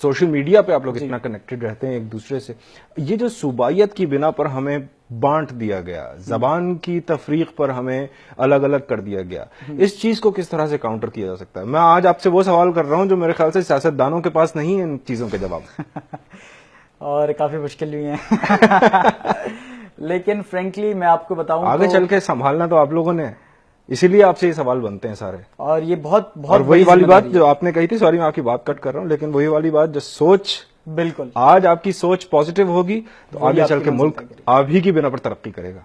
Social media پہ آپ لوگ اتنا کنیکٹڈ رہتے ہیں ایک دوسرے سے، یہ جو صوبائیت کی بنا پر ہمیں بانٹ دیا گیا، زبان کی تفریق پر ہمیں الگ الگ کر دیا گیا، اس چیز کو کس طرح سے کاؤنٹر کیا جا سکتا ہے؟ میں آج آپ سے وہ سوال کر رہا ہوں جو میرے خیال سے سیاستدانوں کے پاس نہیں ہے ان چیزوں کے جواب، اور کافی مشکل بھی ہیں لیکن فرینکلی میں آپ کو بتاؤں آگے چل کے سنبھالنا تو آپ لوگوں نے، اسی لیے آپ سے یہ سوال بنتے ہیں سارے. اور یہ بہت اور وہی والی بات جو آپ نے کہی تھی، سوری میں آپ کی بات کٹ کر رہا ہوں، لیکن وہی والی بات جو سوچ، بالکل آج آپ کی سوچ پازیٹیو ہوگی تو آگے چل کے ملک آپ ہی کی بنا پر ترقی کرے گا.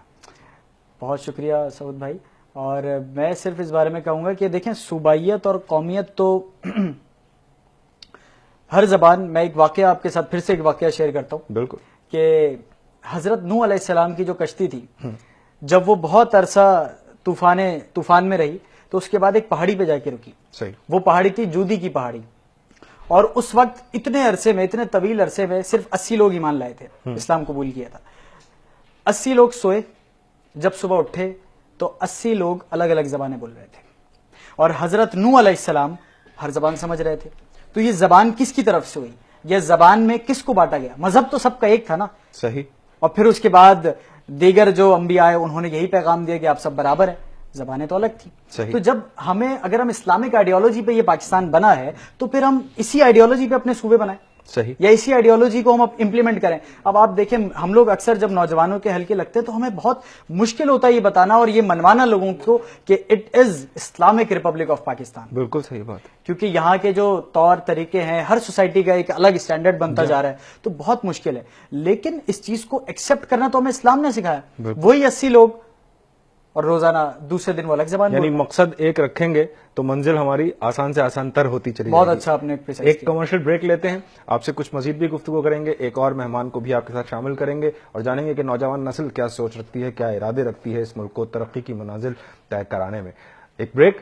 بہت شکریہ سعود بھائی. اور میں صرف اس بارے میں کہوں گا کہ دیکھیں صوبائیت اور قومیت تو ہر زبان، میں ایک واقعہ آپ کے ساتھ پھر سے ایک واقعہ شیئر کرتا ہوں. بالکل. کہ حضرت نوح علیہ السلام کی جو کشتی تھی، جب وہ بہت عرصہ طوفان میں رہی تو اس کے بعد ایک پہاڑی پہ جا کے رکی. صحیح. وہ پہاڑی تھی جودی کی پہاڑی، اور اس وقت اتنے عرصے میں، اتنے طویل عرصے میں صرف 80 لوگ ایمان لائے تھے، اسلام قبول کیا تھا. 80 لوگ سوئے، جب صبح اٹھے تو 80 لوگ الگ الگ زبانیں بول رہے تھے، اور حضرت نوح علیہ السلام ہر زبان سمجھ رہے تھے. تو یہ زبان کس کی طرف سے ہوئی؟ یہ زبان میں کس کو بانٹا گیا؟ مذہب تو سب کا ایک تھا نا. صحیح. اور پھر اس کے بعد دیگر جو انبیاء آئے انہوں نے یہی پیغام دیا کہ آپ سب برابر ہیں، زبانیں تو الگ تھی. صحیح. تو جب اگر ہم اسلامک آئیڈیالوجی پہ یہ پاکستان بنا ہے تو پھر ہم اسی آئیڈیالوجی پہ اپنے صوبے بنائیں. صحیح. یا اسی آئیڈیالوجی کو ہم اب امپلیمنٹ کریں. اب آپ دیکھیں، ہم لوگ اکثر جب نوجوانوں کے حلقے لگتے ہیں تو ہمیں بہت مشکل ہوتا ہے یہ بتانا اور یہ منوانا لوگوں کو کہ it is Islamic republic of Pakistan. بالکل صحیح بات. کیونکہ یہاں کے جو طور طریقے ہیں، ہر سوسائٹی کا ایک الگ اسٹینڈرڈ بنتا جا رہا ہے، تو بہت مشکل ہے. لیکن اس چیز کو ایکسپٹ کرنا تو ہمیں اسلام نے سکھایا. وہی 80 لوگ، اور روزانہ دوسرے دن وہ الگ زبان. یعنی مقصد ایک رکھیں گے تو منزل ہماری آسان سے آسان تر ہوتی چلی جائے گی. بہت اچھا آپ نے ایک کمرشل بریک لیتے ہیں، آپ سے کچھ مزید بھی گفتگو کریں گے، ایک اور مہمان کو بھی آپ کے ساتھ شامل کریں گے اور جانیں گے کہ نوجوان نسل کیا سوچ رکھتی ہے، کیا ارادے رکھتی ہے اس ملک کو ترقی کی منازل طے کرانے میں. ایک بریک،